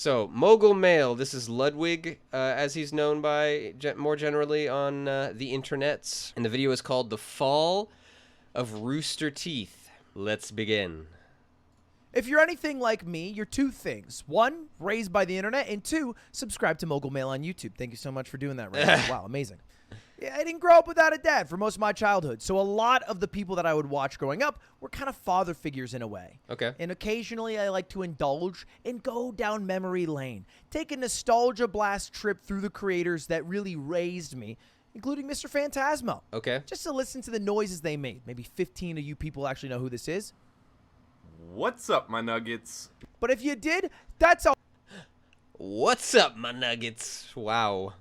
So, Mogul Male, this is Ludwig, as he's known by more generally on the internets. And the video is called The Fall of Rooster Teeth. Let's begin. If you're anything like me, you're two things. One, raised by the internet, and two, subscribe to Mogul Mail on YouTube. Thank you so much for doing that right now. Wow, amazing. Yeah, I didn't grow up without a dad for most of my childhood, so a lot of the people that I would watch growing up were kind of father figures in a way. Okay. And occasionally I like to indulge and go down memory lane, take a nostalgia blast trip through the creators that really raised me, including Mr. Phantasmo. Okay. Just to listen to the noises they made. Maybe 15 of you people actually know who this is. What's up, my nuggets? But if you did, that's all. What's up, my nuggets? Wow.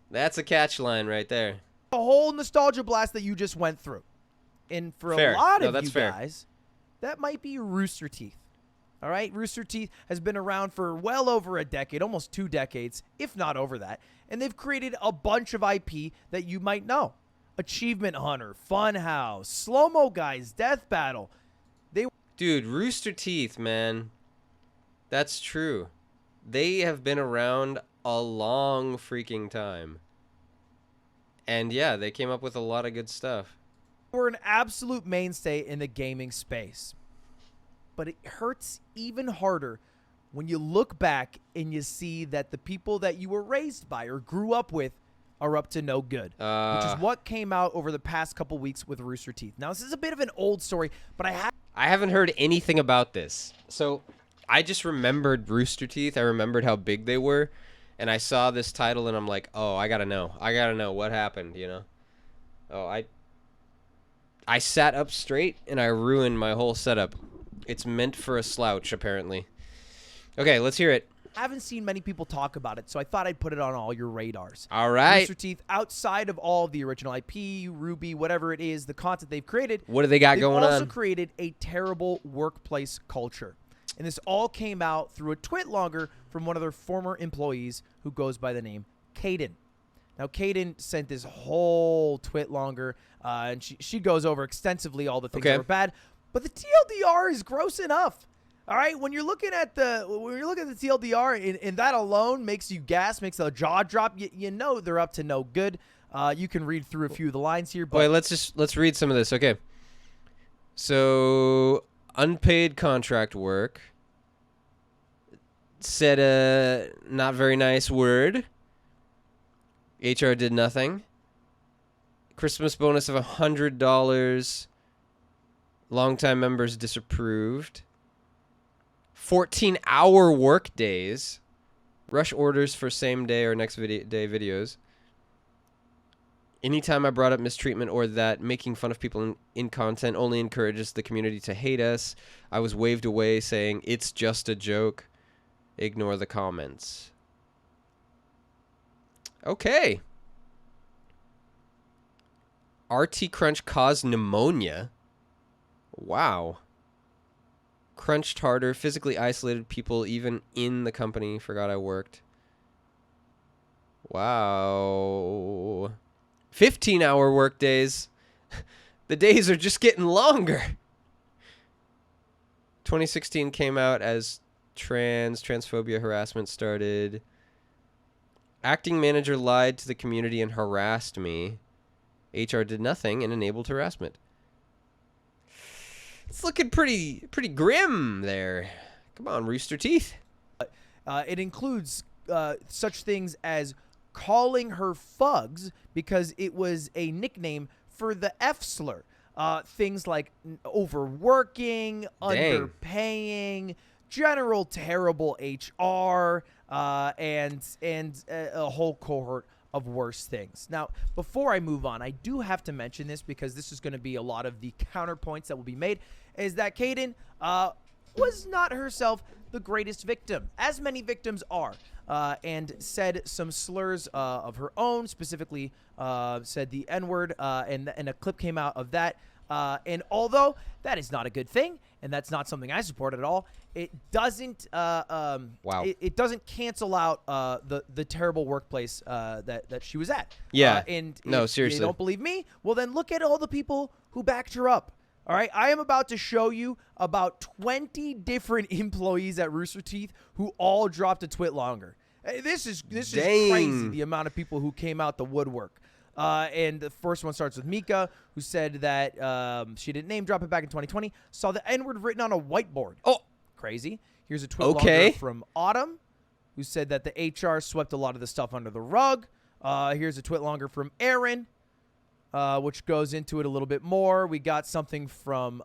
That's a catch line right there. A whole nostalgia blast that you just went through. And for Fair. a lot No, of that's you fair. guys, that might be Rooster Teeth. All right? Rooster Teeth has been around for well over a decade, almost 2 decades, if not over that. And they've created a bunch of IP that you might know. Achievement Hunter, Funhouse, Slow-Mo Guys, Death Battle. Dude, Rooster Teeth, man. That's true. They have been around a long freaking time. And yeah, they came up with a lot of good stuff. Were an absolute mainstay in the gaming space. But it hurts even harder when you look back and you see that the people that you were raised by or grew up with are up to no good, which is what came out over the past couple weeks with Rooster Teeth. Now, this is a bit of an old story, but I haven't heard anything about this. So I just remembered Rooster Teeth. I remembered how big they were. And I saw this title and I'm like, oh, I gotta know. I gotta know what happened, you know? Oh, I sat up straight and I ruined my whole setup. It's meant for a slouch, apparently. Okay, let's hear it. haven't seen many people talk about it, so I thought I'd put it on all your radars. All right. Rooster Teeth, outside of all of the original IP, Ruby, whatever it is, the content they've created. What do they got going on? They've also created a terrible workplace culture. And this all came out through a twitlonger from one of their former employees who goes by the name Caden. Now, Caden sent this whole twitlonger, and she goes over extensively all the things that were bad. But the TLDR is gross enough. All right, when you're looking at the TLDR, and that alone makes you gasp, makes a jaw drop. You know they're up to no good. You can read through a few of the lines here. But wait, let's read some of this. Okay. So unpaid contract work. Said a not very nice word. HR did nothing. Christmas bonus of $100. Longtime members disapproved. 14-hour work days. Rush orders for same day or next day videos. Anytime I brought up mistreatment or that making fun of people in content only encourages the community to hate us, I was waved away saying, it's just a joke. Ignore the comments. Okay. RT Crunch caused pneumonia. Wow. Crunched harder, physically isolated people even in the company. Forgot I worked. Wow. 15-hour work days. The days are just getting longer. 2016 came out as transphobia harassment started. Acting manager lied to the community and harassed me. HR did nothing and enabled harassment. It's looking pretty grim there. Come on, Rooster Teeth. It includes such things as calling her Fugs because it was a nickname for the F slur. Things like overworking, underpaying, general terrible HR, and a whole cohort of worse things. Now, before I move on, I do have to mention this because this is going to be a lot of the counterpoints that will be made, is that Caden was not herself the greatest victim, as many victims are, and said some slurs of her own, specifically said the N-word, and a clip came out of that. And although that is not a good thing, and that's not something I support at all, it doesn't it doesn't cancel out the terrible workplace that she was at. Yeah. And no, if seriously. you don't believe me? Well, then look at all the people who backed her up. All right, I am about to show you about 20 different employees at Rooster Teeth who all dropped a twit longer. This is crazy, the amount of people who came out the woodwork. And the first one starts with Mika, who said that she didn't name drop it back in 2020, saw the N-word written on a whiteboard. Oh, crazy. Here's a twit longer from Autumn, who said that the HR swept a lot of the stuff under the rug. Here's a twit longer from Aaron, which goes into it a little bit more. We got something from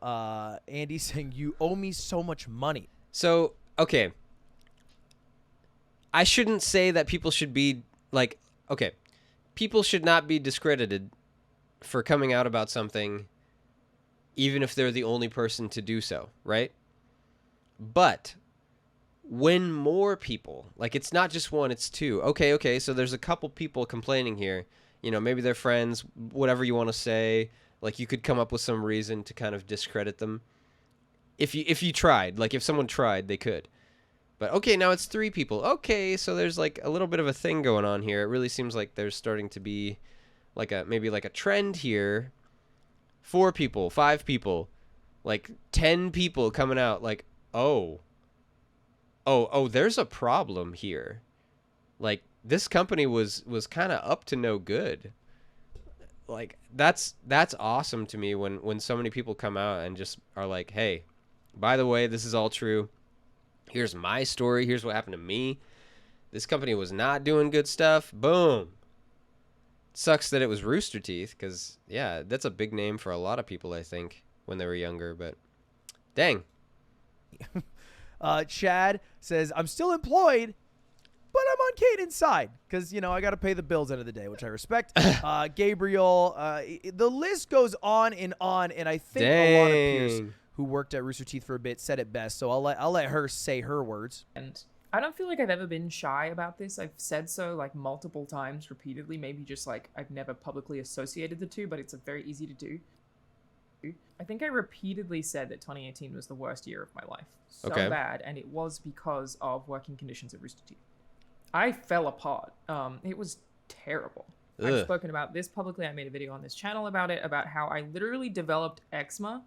Andy saying, "You owe me so much money." So, okay. I shouldn't say that people should be, like, okay. People should not be discredited for coming out about something, even if they're the only person to do so, right? But when more people, like, it's not just one, it's two. Okay, so there's a couple people complaining here. You know, maybe they're friends, whatever you want to say. Like, you could come up with some reason to kind of discredit them. If you tried, like, if someone tried, they could. But, okay, now it's three people. Okay, so there's, like, a little bit of a thing going on here. It really seems like there's starting to be, like, maybe a trend here. 4 people, 5 people, like, 10 people coming out, like, oh, there's a problem here. Like, this company was kind of up to no good. Like, that's awesome to me when so many people come out and just are like, hey, by the way, this is all true. Here's my story. Here's what happened to me. This company was not doing good stuff. Boom. Sucks that it was Rooster Teeth because, yeah, that's a big name for a lot of people, I think, when they were younger. But, dang. Chad says, "I'm still employed, but I'm on Caden's side because, you know, I got to pay the bills end of the day," which I respect. Gabriel, the list goes on, and I think a lot of peers who worked at Rooster Teeth for a bit said it best, so I'll let her say her words. And I don't feel like I've ever been shy about this. I've said so like multiple times repeatedly, maybe just like I've never publicly associated the two, but it's very easy to do. I think I repeatedly said that 2018 was the worst year of my life. So bad, and it was because of working conditions at Rooster Teeth. I fell apart. It was terrible. Ugh. I've spoken about this publicly. I made a video on this channel about it, about how I literally developed eczema,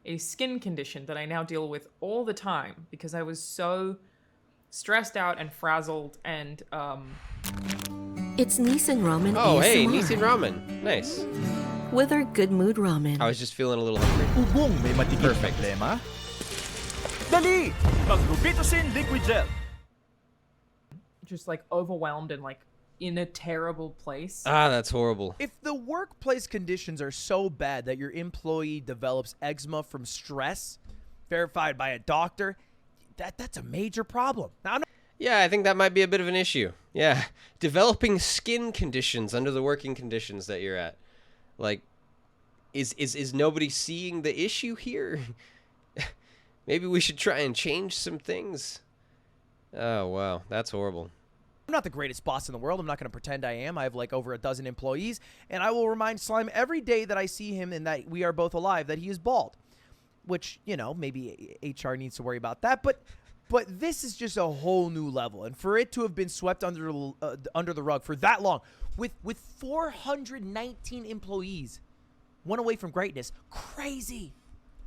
a skin condition that I now deal with all the time because I was so stressed out and frazzled and It's Nissan Ramen. Oh, ASMR. hey, Nissan Ramen. Nice. With our good mood ramen. I was just feeling a little hungry. Ubong may matigil problema. Dali! Mag-Rubitosin liquid gel. Just like overwhelmed and like in a terrible place. Ah, that's horrible. If the workplace conditions are so bad that your employee develops eczema from stress, verified by a doctor, that's a major problem. Now, yeah, I think that might be a bit of an issue. Yeah, developing skin conditions under the working conditions that you're at. Like, is nobody seeing the issue here? Maybe we should try and change some things. Oh, wow, that's horrible. I'm not the greatest boss in the world. I'm not going to pretend I am. I have like over a dozen employees, and I will remind Slime every day that I see him and that we are both alive that he is bald, which, you know, maybe HR needs to worry about that, but this is just a whole new level, and for it to have been swept under the rug for that long, with 419 employees, one away from greatness, crazy.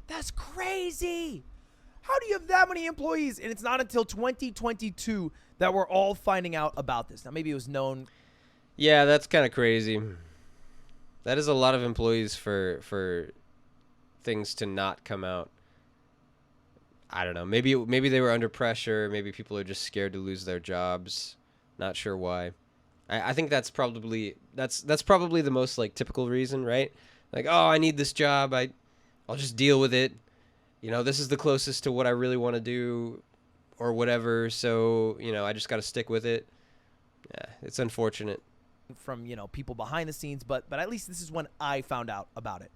That's crazy. How do you have that many employees? And it's not until 2022 that we're all finding out about this. Now, maybe it was known. Yeah, that's kind of crazy. That is a lot of employees for things to not come out. I don't know. Maybe they were under pressure. Maybe people are just scared to lose their jobs. Not sure why. I think that's probably the most like typical reason, right? Like, oh, I need this job. I'll just deal with it. You know, this is the closest to what I really want to do or whatever. So, you know, I just got to stick with it. Yeah, it's unfortunate. From, you know, people behind the scenes, but at least this is when I found out about it.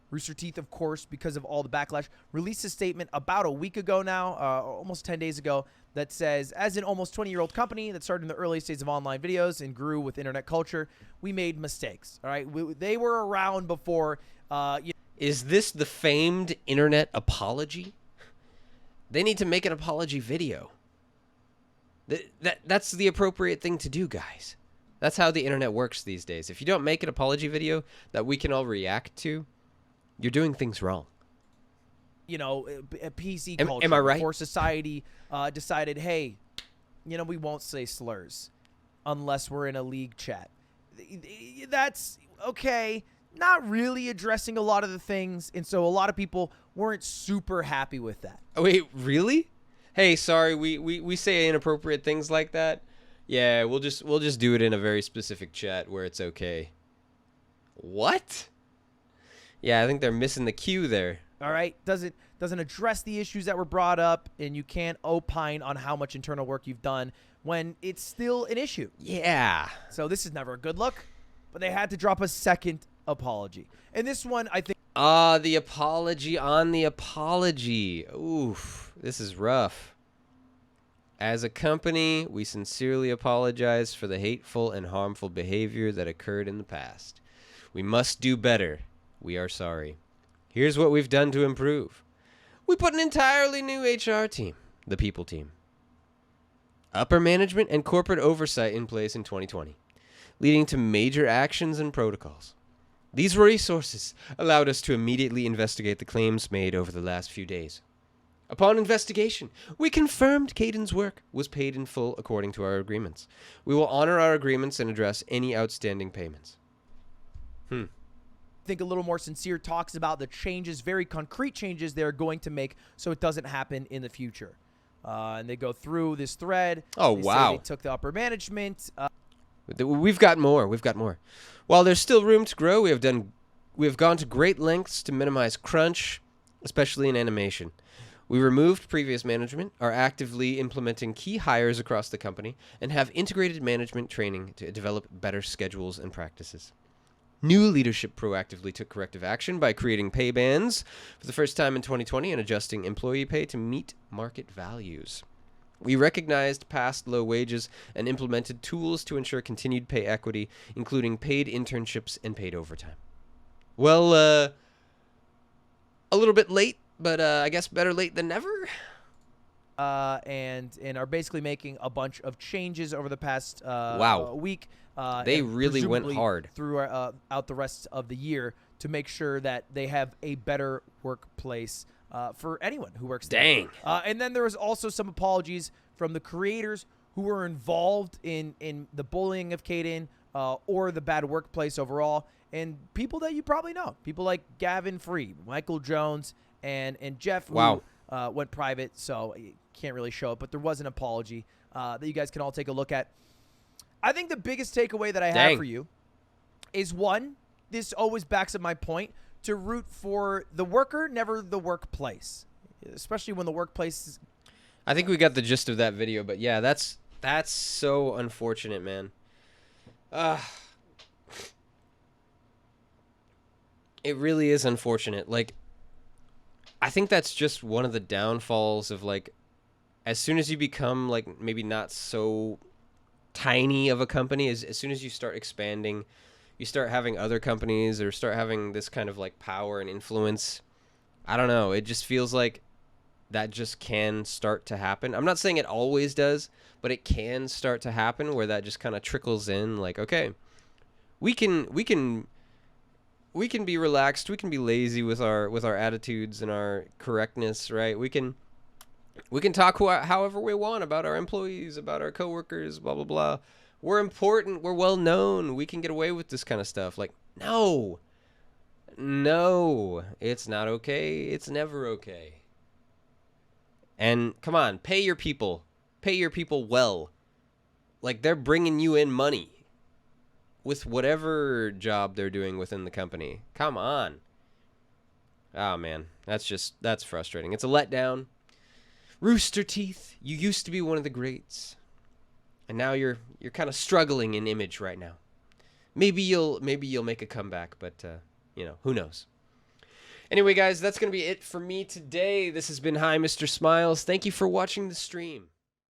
Rooster Teeth, of course, because of all the backlash, released a statement about a week ago now, almost 10 days ago, that says, as an almost 20-year-old company that started in the earliest days of online videos and grew with internet culture, we made mistakes. All right, they were around before. Is this the famed internet apology? They need to make an apology video. That's the appropriate thing to do, guys. That's how the internet works these days. If you don't make an apology video that we can all react to, you're doing things wrong. PC Am- culture. am I right? Before society decided, hey, we won't say slurs unless we're in a league chat. That's okay. Not really addressing a lot of the things, and so a lot of people weren't super happy with that. Oh, wait, really? Hey, sorry, we say inappropriate things like that. Yeah, we'll just do it in a very specific chat where it's okay. What? Yeah, I think they're missing the cue there. All right, doesn't address the issues that were brought up, and you can't opine on how much internal work you've done when it's still an issue. Yeah. So this is never a good look, but they had to drop a second apology. And this one, I think. The apology on the apology. Oof, this is rough. As a company, we sincerely apologize for the hateful and harmful behavior that occurred in the past. We must do better. We are sorry. Here's what we've done to improve. We put an entirely new HR team, the people team. Upper management and corporate oversight in place in 2020, leading to major actions and protocols. These resources allowed us to immediately investigate the claims made over the last few days. Upon investigation, we confirmed Caden's work was paid in full according to our agreements. We will honor our agreements and address any outstanding payments. Think a little more sincere talks about the changes, very concrete changes they're going to make so it doesn't happen in the future. And they go through this thread. Oh, They say wow. they took the upper management. We've got more. While there's still room to grow, we have gone to great lengths to minimize crunch, especially in animation. We removed previous management, are actively implementing key hires across the company, and have integrated management training to develop better schedules and practices. New leadership proactively took corrective action by creating pay bands for the first time in 2020 and adjusting employee pay to meet market values. We recognized past low wages and implemented tools to ensure continued pay equity, including paid internships and paid overtime. Well, a little bit late, but I guess better late than never. And are basically making a bunch of changes over the past Wow. week. They and really went presumably hard. Throughout the rest of the year to make sure that they have a better workplace for anyone who works there. Dang. And then there was also some apologies from the creators who were involved in the bullying of Caden or the bad workplace overall, and people that you probably know. People like Gavin Free, Michael Jones, and Jeff, Wow. who went private, so you can't really show it, but there was an apology that you guys can all take a look at. I think the biggest takeaway that I have for you is, one, this always backs up my point, to root for the worker, never the workplace, especially when the workplace is... I think we got the gist of that video, but yeah, that's so unfortunate, man. It really is unfortunate. Like, I think that's just one of the downfalls of, like, as soon as you become, like, maybe not so tiny of a company, as soon as you start expanding, you start having other companies or start having this kind of, like, power and influence. I don't know. It just feels like that just can start to happen. I'm not saying it always does, but it can start to happen where that just kind of trickles in. Like, okay, we can be relaxed. We can be lazy with our attitudes and our correctness, right? We can talk however we want about our employees, about our coworkers, blah blah blah. We're important. We're well known. We can get away with this kind of stuff. Like, no, it's not okay. It's never okay. And come on, pay your people well. Like, they're bringing you in money with whatever job they're doing within the company. Come on. Oh man, that's frustrating. It's a letdown. Rooster Teeth, you used to be one of the greats, and now you're kind of struggling in image right now. Maybe you'll make a comeback, but who knows. Anyway, guys, that's gonna be it for me today. This has been HiMrSmiles. Thank you for watching the stream.